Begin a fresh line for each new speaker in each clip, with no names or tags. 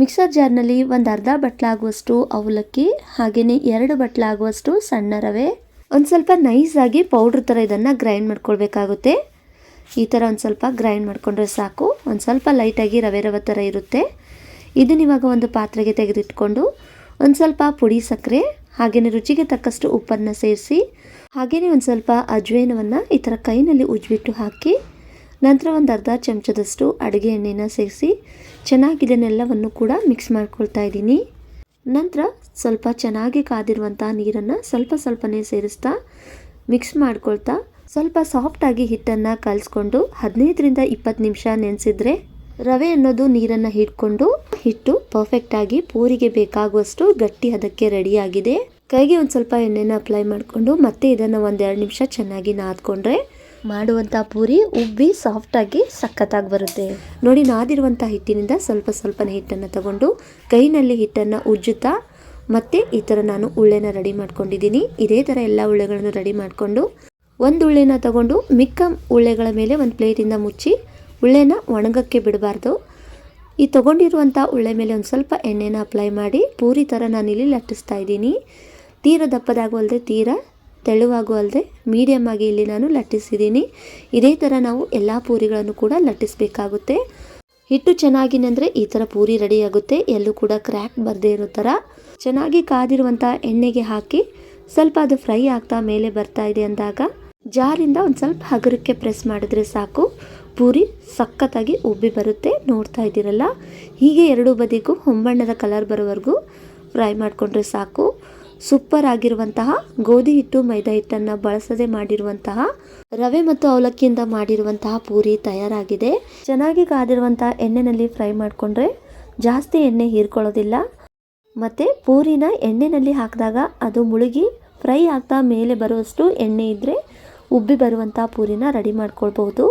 Mixer ಜಾರ್ನಲ್ಲಿ ಒಂದು ಅರ್ಧ ಬಟ್ಲಾಗುವಷ್ಟು ಅವಲಕ್ಕಿ, ಹಾಗೆಯೇ 2 ಬಟ್ಲಾಗುವಷ್ಟು ಸಣ್ಣ ರವೆ, ಒಂದು ಸ್ವಲ್ಪ ನೈಸಾಗಿ ಪೌಡ್ರ್ ಥರ ಇದನ್ನು ಗ್ರೈಂಡ್ ಮಾಡ್ಕೊಳ್ಬೇಕಾಗುತ್ತೆ. ಈ ಥರ ಒಂದು ಸ್ವಲ್ಪ ಗ್ರೈಂಡ್ ಮಾಡಿಕೊಂಡ್ರೆ ಸಾಕು. ಒಂದು ಸ್ವಲ್ಪ ಲೈಟಾಗಿ ರವೆ ರವೆ ಥರ ಇರುತ್ತೆ. ಇದನ್ನ ಇವಾಗ ಒಂದು ಪಾತ್ರೆಗೆ ತೆಗೆದಿಟ್ಕೊಂಡು ಒಂದು ಸ್ವಲ್ಪ ಪುಡಿ ಸಕ್ಕರೆ, ಹಾಗೆಯೇ ರುಚಿಗೆ ತಕ್ಕಷ್ಟು ಉಪ್ಪನ್ನು ಸೇರಿಸಿ, ಹಾಗೆಯೇ ಒಂದು ಸ್ವಲ್ಪ ಅಜ್ವೇನವನ್ನು ಈ ಥರ ಕೈನಲ್ಲಿ ಉಜ್ಜಿಬಿಟ್ಟು ಹಾಕಿ, ನಂತರ ಒಂದು ಅರ್ಧ ಚಮಚದಷ್ಟು ಅಡುಗೆ ಎಣ್ಣೆನ ಸೇರಿಸಿ ಚೆನ್ನಾಗಿ ಇದನ್ನೆಲ್ಲವನ್ನು ಕೂಡ ಮಿಕ್ಸ್ ಮಾಡ್ಕೊಳ್ತಾ ಇದ್ದೀನಿ. ನಂತರ ಸ್ವಲ್ಪ ಚೆನ್ನಾಗಿ ಕಾದಿರುವಂಥ ನೀರನ್ನು ಸ್ವಲ್ಪನೇ ಸೇರಿಸ್ತಾ ಮಿಕ್ಸ್ ಮಾಡ್ಕೊಳ್ತಾ ಸ್ವಲ್ಪ ಸಾಫ್ಟಾಗಿ ಹಿಟ್ಟನ್ನು ಕಲಿಸ್ಕೊಂಡು 15ರಿಂದ 20 ನಿಮಿಷ ನೆನೆಸಿದ್ರೆ ರವೆ ಅನ್ನೋದು ನೀರನ್ನು ಹಿಡ್ಕೊಂಡು ಹಿಟ್ಟು ಪರ್ಫೆಕ್ಟಾಗಿ ಪೂರಿಗೆ ಬೇಕಾಗುವಷ್ಟು ಗಟ್ಟಿ ಹದಕ್ಕೆ ರೆಡಿಯಾಗಿದೆ. ಕೈಗೆ ಒಂದು ಸ್ವಲ್ಪ ಎಣ್ಣೆನ ಅಪ್ಲೈ ಮಾಡಿಕೊಂಡು ಮತ್ತೆ ಇದನ್ನು 1-2 ನಿಮಿಷ ಚೆನ್ನಾಗಿ ನಾದ್ಕೊಂಡ್ರೆ ಮಾಡುವಂಥ ಪೂರಿ ಉಬ್ಬಿ ಸಾಫ್ಟಾಗಿ ಸಖತ್ತಾಗಿ ಬರುತ್ತೆ. ನೋಡಿ, ನಾದಿರುವಂಥ ಹಿಟ್ಟಿನಿಂದ ಸ್ವಲ್ಪನೇ ಹಿಟ್ಟನ್ನು ತಗೊಂಡು ಕೈನಲ್ಲಿ ಹಿಟ್ಟನ್ನು ಉಜ್ಜುತ್ತಾ ಮತ್ತೆ ಈ ಥರ ನಾನು ಉಳ್ಳೆನ ರೆಡಿ ಮಾಡ್ಕೊಂಡಿದ್ದೀನಿ. ಇದೇ ಥರ ಎಲ್ಲ ಉಳ್ಳೆಗಳನ್ನು ರೆಡಿ ಮಾಡಿಕೊಂಡು ಒಂದು ಉಳ್ಳೆನ ತಗೊಂಡು ಮಿಕ್ಕ ಉಳ್ಳೆಗಳ ಮೇಲೆ ಒಂದು ಪ್ಲೇಟಿಂದ ಮುಚ್ಚಿ ಉಳ್ಳೆನ ಒಣಗಕ್ಕೆ ಬಿಡಬಾರ್ದು. ಈ ತೊಗೊಂಡಿರುವಂಥ ಉಳ್ಳೆ ಮೇಲೆ ಒಂದು ಸ್ವಲ್ಪ ಎಣ್ಣೆನ ಅಪ್ಲೈ ಮಾಡಿ ಪೂರಿ ಥರ ನಾನಿಲ್ಲಿ ಲಟ್ಟಿಸ್ತಾ ಇದ್ದೀನಿ. ತೀರ ದಪ್ಪದಾಗುವಲ್ಲದೆ ತೀರ ತೆಳುವಾಗೂ ಅಲ್ಲದೆ ಮೀಡಿಯಮ್ ಆಗಿ ಇಲ್ಲಿ ನಾನು ಲಟ್ಟಿಸಿದ್ದೀನಿ. ಇದೇ ಥರ ನಾವು ಎಲ್ಲ ಪೂರಿಗಳನ್ನು ಕೂಡ ಲಟ್ಟಿಸಬೇಕಾಗುತ್ತೆ. ಹಿಟ್ಟು ಚೆನ್ನಾಗಿ ನೆಂದರೆ ಈ ಥರ ಪೂರಿ ರೆಡಿ ಆಗುತ್ತೆ. ಎಲ್ಲೂ ಕೂಡ ಕ್ರ್ಯಾಕ್ ಬರದೇ ಇರೋ ಥರ ಚೆನ್ನಾಗಿ ಕಾದಿರುವಂಥ ಎಣ್ಣೆಗೆ ಹಾಕಿ ಸ್ವಲ್ಪ ಅದು ಫ್ರೈ ಆಗ್ತಾ ಮೇಲೆ ಬರ್ತಾ ಇದೆ ಅಂದಾಗ ಜಾರಿಂದ ಒಂದು ಸ್ವಲ್ಪ ಹಗುರಕ್ಕೆ ಪ್ರೆಸ್ ಮಾಡಿದ್ರೆ ಸಾಕು, ಪೂರಿ ಸಖತ್ತಾಗಿ ಉಬ್ಬಿ ಬರುತ್ತೆ. ನೋಡ್ತಾ ಇದ್ದೀರಲ್ಲ, ಹೀಗೆ ಎರಡೂ ಬದಿಗೂ ಹೊಂಬಣ್ಣದ ಕಲರ್ ಬರೋವರೆಗೂ ಫ್ರೈ ಮಾಡಿಕೊಂಡ್ರೆ ಸಾಕು. ಸೂಪರ್ ಆಗಿರುವಂತಹ ಗೋಧಿ ಹಿಟ್ಟು ಮೈದಾ ಹಿಟ್ಟನ್ನು ಬಳಸದೆ ಮಾಡಿರುವಂತಹ ರವೆ ಮತ್ತು ಅವಲಕ್ಕಿಯಿಂದ ಮಾಡಿರುವಂತಹ ಪೂರಿ ತಯಾರಾಗಿದೆ. ಚೆನ್ನಾಗಿ ಕಾದಿರುವಂತಹ ಎಣ್ಣೆನಲ್ಲಿ ಫ್ರೈ ಮಾಡಿಕೊಂಡ್ರೆ ಜಾಸ್ತಿ ಎಣ್ಣೆ ಹೀರ್ಕೊಳ್ಳೋದಿಲ್ಲ. ಮತ್ತು ಪೂರಿನ ಎಣ್ಣೆನಲ್ಲಿ ಹಾಕಿದಾಗ ಅದು ಮುಳುಗಿ ಫ್ರೈ ಆಗ್ತಾ ಮೇಲೆ ಬರುವಷ್ಟು ಎಣ್ಣೆ ಇದ್ದರೆ ಉಬ್ಬಿ ಬರುವಂಥ ಪೂರಿನ ರೆಡಿ ಮಾಡ್ಕೊಳ್ಬಹುದು.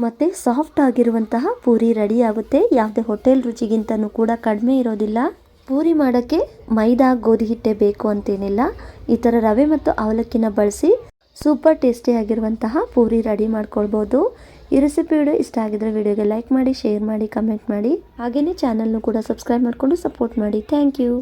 ಮತ್ತು ಸಾಫ್ಟ್ ಆಗಿರುವಂತಹ ಪೂರಿ ರೆಡಿ ಆಗುತ್ತೆ. ಯಾವುದೇ ಹೋಟೆಲ್ ರುಚಿಗಿಂತನೂ ಕೂಡ ಕಡಿಮೆ ಇರೋದಿಲ್ಲ. ಪೂರಿ ಮಾಡೋಕ್ಕೆ ಮೈದಾ ಗೋಧಿ ಹಿಟ್ಟೆ ಬೇಕು ಅಂತೇನಿಲ್ಲ. ಈ ಥರ ರವೆ ಮತ್ತು ಅವಲಕ್ಕಿನ ಬಳಸಿ ಸೂಪರ್ ಟೇಸ್ಟಿಯಾಗಿರುವಂತಹ ಪೂರಿ ರೆಡಿ ಮಾಡ್ಕೊಳ್ಬೋದು. ಈ ರೆಸಿಪಿ ವಿಡಿಯೋ ಇಷ್ಟ ಆಗಿದ್ರೆ ವಿಡಿಯೋಗೆ ಲೈಕ್ ಮಾಡಿ, ಶೇರ್ ಮಾಡಿ, ಕಮೆಂಟ್ ಮಾಡಿ, ಹಾಗೆಯೇ ಚಾನಲ್ನು ಕೂಡ ಸಬ್ಸ್ಕ್ರೈಬ್ ಮಾಡಿಕೊಂಡು ಸಪೋರ್ಟ್ ಮಾಡಿ. Thank you.